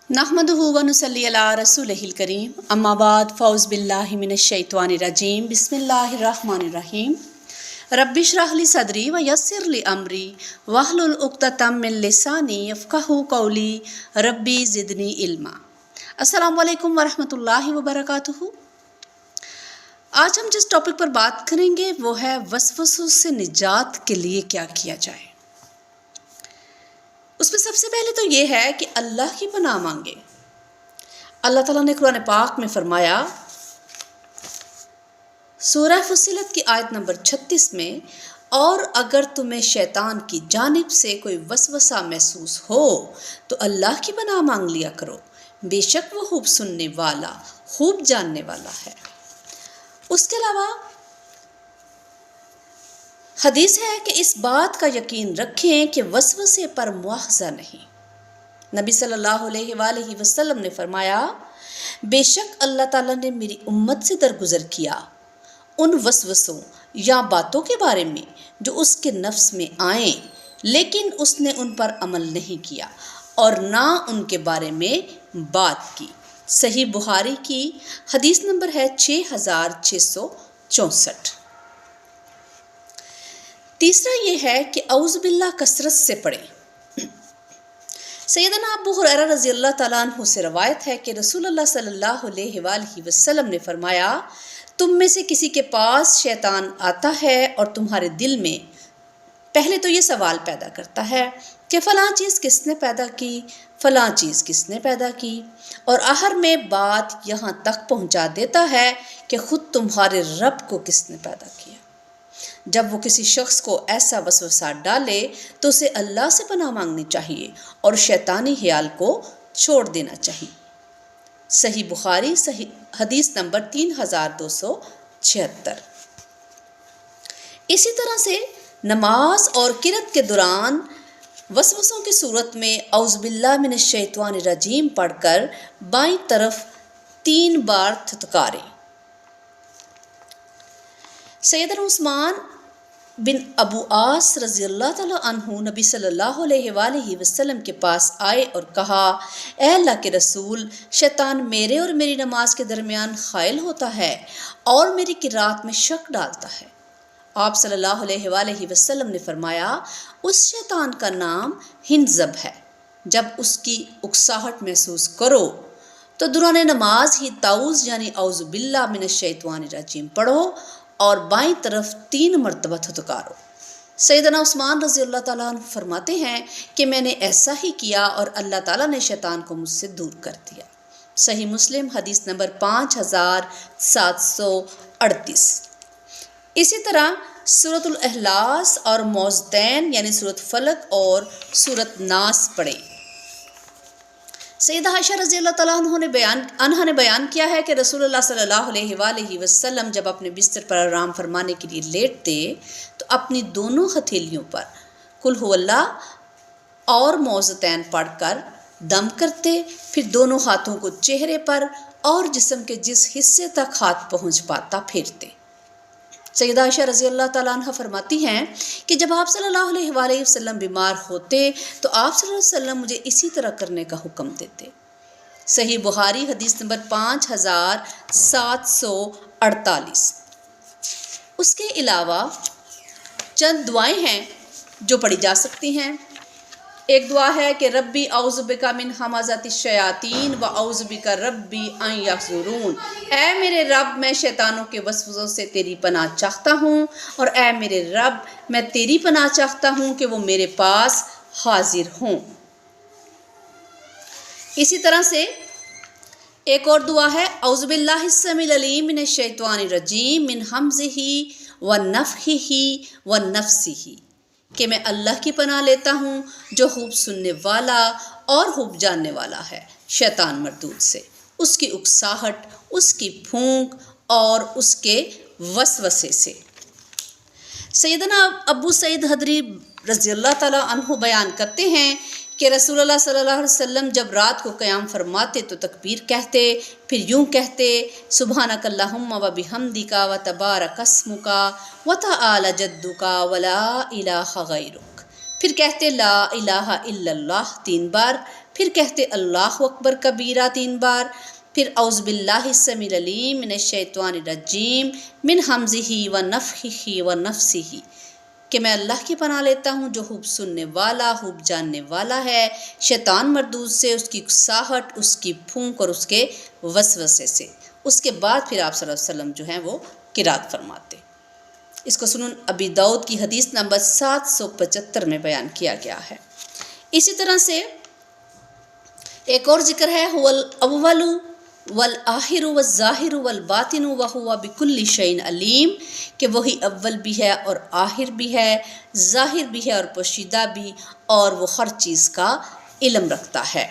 نحمدہ و نصلی علی رسولہ الکریم اما بعد فاعوذ باللہ من الشیطان الرجیم بسم اللہ الرحمن الرحیم رب اشرح لی صدری ویسر لی امری واحلل عقدۃ من لسانی یفقہوا قولی ربی زدنی علما۔ السلام علیکم ورحمۃ اللہ وبرکاتہ۔ آج ہم جس ٹاپک پر بات کریں گے وہ ہے وسوسوں سے نجات کے لیے کیا کیا جائے۔ اس میں سب سے پہلے تو یہ ہے کہ اللہ کی پناہ مانگے۔ اللہ تعالیٰ نے قرآن پاک میں فرمایا سورہ فصلت کی آیت نمبر 36 میں، اور اگر تمہیں شیطان کی جانب سے کوئی وسوسہ محسوس ہو تو اللہ کی پناہ مانگ لیا کرو، بے شک وہ خوب سننے والا خوب جاننے والا ہے۔ اس کے علاوہ حدیث ہے کہ اس بات کا یقین رکھیں کہ وسوسے پر مواخذہ نہیں۔ نبی صلی اللہ علیہ وآلہ وسلم نے فرمایا، بے شک اللہ تعالیٰ نے میری امت سے درگزر کیا ان وسوسوں یا باتوں کے بارے میں جو اس کے نفس میں آئیں، لیکن اس نے ان پر عمل نہیں کیا اور نہ ان کے بارے میں بات کی۔ صحیح بخاری کی حدیث نمبر ہے 6664۔ تیسرا یہ ہے کہ اعوذ باللہ کثرت سے پڑھیں۔ سیدنا ابو ہریرہ رضی اللہ تعالیٰ عنہ سے روایت ہے کہ رسول اللہ صلی اللہ علیہ وآلہ وسلم نے فرمایا، تم میں سے کسی کے پاس شیطان آتا ہے اور تمہارے دل میں پہلے تو یہ سوال پیدا کرتا ہے کہ فلاں چیز کس نے پیدا کی، فلاں چیز کس نے پیدا کی، اور آخر میں بات یہاں تک پہنچا دیتا ہے کہ خود تمہارے رب کو کس نے پیدا کیا۔ جب وہ کسی شخص کو ایسا وسوسہ ڈالے تو اسے اللہ سے پناہ مانگنی چاہیے اور شیطانی خیال کو چھوڑ دینا چاہیے۔ صحیح بخاری حدیث نمبر 3276۔ اسی طرح سے نماز اور قرات کے دوران وسوسوں کی صورت میں اعوذ باللہ من الشیطان الرجیم پڑھ کر بائیں طرف 3 بار تھتکاریں۔ سیدنا عثمان بن ابو عاص رضی اللہ تعالیٰ عنہ نبی صلی اللہ علیہ وآلہ وسلم کے پاس آئے اور کہا، اے اللہ کے رسول، شیطان میرے اور میری نماز کے درمیان حائل ہوتا ہے اور میری قرات میں شک ڈالتا ہے۔ آپ صلی اللہ علیہ وآلہ وسلم نے فرمایا، اس شیطان کا نام ہنزب ہے۔ جب اس کی اکساہٹ محسوس کرو تو دوران نماز ہی تعوذ یعنی اعوذ باللہ من الشیطان الرجیم پڑھو اور بائیں طرف 3 مرتبہ تھتکارو۔ سیدنا عثمان رضی اللہ تعالیٰ عنہ فرماتے ہیں کہ میں نے ایسا ہی کیا اور اللہ تعالیٰ نے شیطان کو مجھ سے دور کر دیا۔ صحیح مسلم حدیث نمبر 5738۔ اسی طرح سورۃ الاخلاص اور معوذتین یعنی سورۃ فلق اور سورۃ ناس پڑھیں۔ سیدہ عائشہ رضی اللہ تعالیٰ عنہ نے بیان کیا ہے کہ رسول اللہ صلی اللہ علیہ وآلہ وسلم جب اپنے بستر پر آرام فرمانے کے لیے لیٹتے تو اپنی دونوں ہتھیلیوں پر قل ھو اللہ اور معوذتین پڑھ کر دم کرتے، پھر دونوں ہاتھوں کو چہرے پر اور جسم کے جس حصے تک ہاتھ پہنچ پاتا پھیرتے۔ سیدہ عائشہ رضی اللہ تعالیٰ عنہ فرماتی ہیں کہ جب آپ صلی اللہ علیہ وآلہ وسلم بیمار ہوتے تو آپ صلی اللہ علیہ وسلم مجھے اسی طرح کرنے کا حکم دیتے۔ صحیح بخاری حدیث نمبر 5748۔ اس کے علاوہ چند دعائیں ہیں جو پڑھی جا سکتی ہیں۔ ایک دعا ہے کہ ربی اعوذ بک من ہمزات الشیاطین و اعوذ بک ربی ان یحضرون، اے میرے رب میں شیطانوں کے وسوسوں سے تیری پناہ چاہتا ہوں، اور اے میرے رب میں تیری پناہ چاہتا ہوں کہ وہ میرے پاس حاضر ہوں۔ اسی طرح سے ایک اور دعا ہے اعوذ باللہ السمیع العلیم من الشیطان الرجیم من ہمزہ ونفخہ ونفثہ، کہ میں اللہ کی پناہ لیتا ہوں جو خوب سننے والا اور خوب جاننے والا ہے شیطان مردود سے، اس کی اکساہٹ، اس کی پھونک اور اس کے وسوسے سے۔ سیدنا ابو سعید خدری رضی اللہ تعالیٰ عنہ بیان کرتے ہیں کہ رسول اللہ صلی اللہ علیہ وسلم جب رات کو قیام فرماتے تو تکبیر کہتے، پھر یوں کہتے، سبحانک اللہم و بحمدک و تبارک اسمک و تعالی جدک و لا الہ غیرک، پھر کہتے لا الہ الا اللہ 3 بار، پھر کہتے اللہ اکبر کبیرہ 3 بار، پھر اعوذ باللہ السمیع العلیم من الشیطان الرجیم من ہمزہ ونفخہ ونفثہ، کہ میں اللہ کی پناہ لیتا ہوں جو خوب سننے والا خوب جاننے والا ہے شیطان مردود سے، اس کی اکساہٹ، اس کی پھونک اور اس کے وسوسے سے۔ اس کے بعد پھر آپ صلی اللہ علیہ وسلم جو ہیں وہ قرات فرماتے۔ اس کو سنن ابی داؤد کی حدیث نمبر 775 میں بیان کیا گیا ہے۔ اسی طرح سے ایک اور ذکر ہے هو الاول والآخر والظاہر والباطن وهو بكل شيء علیم، کہ وہی اول بھی ہے اور آخر بھی ہے، ظاہر بھی ہے اور پوشیدہ بھی، اور وہ ہر چیز کا علم رکھتا ہے۔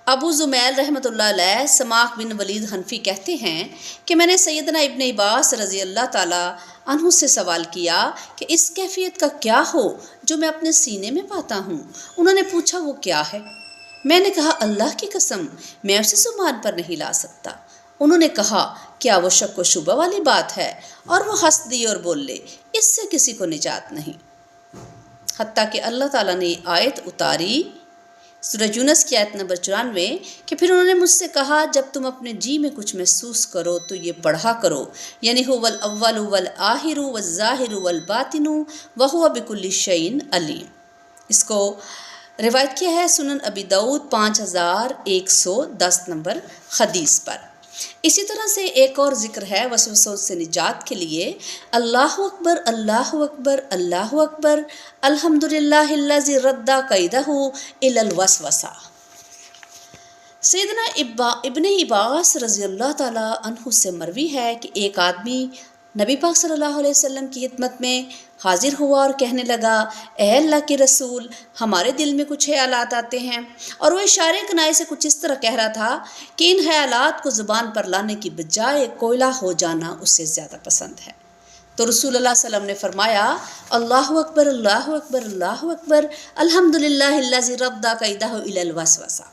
ابو زمیل رحمۃ اللہ علیہ سماک بن ولید حنفی کہتے ہیں کہ میں نے سیدنا ابن عباس رضی اللہ تعالی عنہ سے سوال کیا کہ اس کیفیت کا کیا ہو جو میں اپنے سینے میں پاتا ہوں؟ انہوں نے پوچھا وہ کیا ہے؟ میں نے کہا اللہ کی قسم میں اسے زبان پر نہیں لا سکتا۔ انہوں نے کہا کیا وہ شک و شبہ والی بات ہے؟ اور وہ ہنس دی اور بولے اس سے کسی کو نجات نہیں، حتیٰ کہ اللہ تعالیٰ نے آیت اتاری سورہ یونس کی آیت نمبر 94 کہ پھر انہوں نے مجھ سے کہا جب تم اپنے جی میں کچھ محسوس کرو تو یہ پڑھا کرو، یعنی هو الاول والآخر والظاہر والباطن وهو بكل شيء علیم۔ اس کو روایت کیا ہے سنن ابی داؤد 5110 نمبر حدیث پر۔ اسی طرح سے ایک اور ذکر ہے وسوسوں سے نجات کے لیے، اللہ اکبر اللہ اکبر اللہ اکبر الحمدللہ الذی رد کیدہ الی الوسوسہ۔ سیدنا ابن عباس رضی اللہ تعالی عنہ سے مروی ہے کہ ایک آدمی نبی پاک صلی اللہ علیہ وسلم کی خدمت میں حاضر ہوا اور کہنے لگا اے اللہ کے رسول، ہمارے دل میں کچھ خیالات آتے ہیں، اور وہ اشارے کنائے سے کچھ اس طرح کہہ رہا تھا کہ ان خیالات کو زبان پر لانے کی بجائے کوئلہ ہو جانا اسے زیادہ پسند ہے۔ تو رسول اللہ صلی اللہ علیہ وسلم نے فرمایا اللہ اکبر اللہ اکبر اللہ اکبر الحمدللہ الذی رد کیدہ الی الوسوسہ،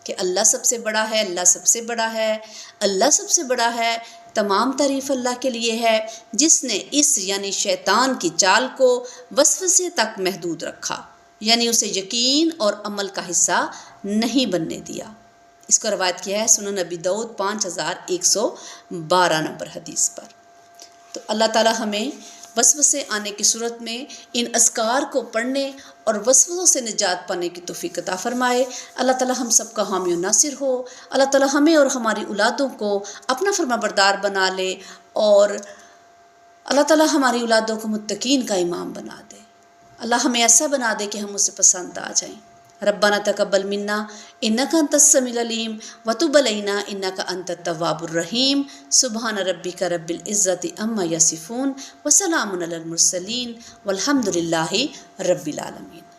کہ اللہ سب سے بڑا ہے، اللہ سب سے بڑا ہے، اللہ سب سے بڑا ہے، تمام تعریف اللہ کے لیے ہے جس نے اس یعنی شیطان کی چال کو وسوسے تک محدود رکھا، یعنی اسے یقین اور عمل کا حصہ نہیں بننے دیا۔ اس کو روایت کیا ہے سنن ابی داؤد 5112 نمبر حدیث پر۔ تو اللہ تعالی ہمیں وسوسے آنے کی صورت میں ان اذکار کو پڑھنے اور وسوسوں سے نجات پانے کی توفیق عطا فرمائے۔ اللہ تعالی ہم سب کا حامی و ناصر ہو۔ اللہ تعالی ہمیں اور ہماری اولادوں کو اپنا فرما بردار بنا لے، اور اللہ تعالی ہماری اولادوں کو متقین کا امام بنا دے۔ اللہ ہمیں ایسا بنا دے کہ ہم اسے پسند آ جائیں۔ ربنا تقبل منا انک انت السمیع العلیم وتب علینا انک انت التواب الرحیم۔ سبحان ربک رب العزۃ عما یصفون وسلام علی المرسلین والحمد للہ رب العالمین۔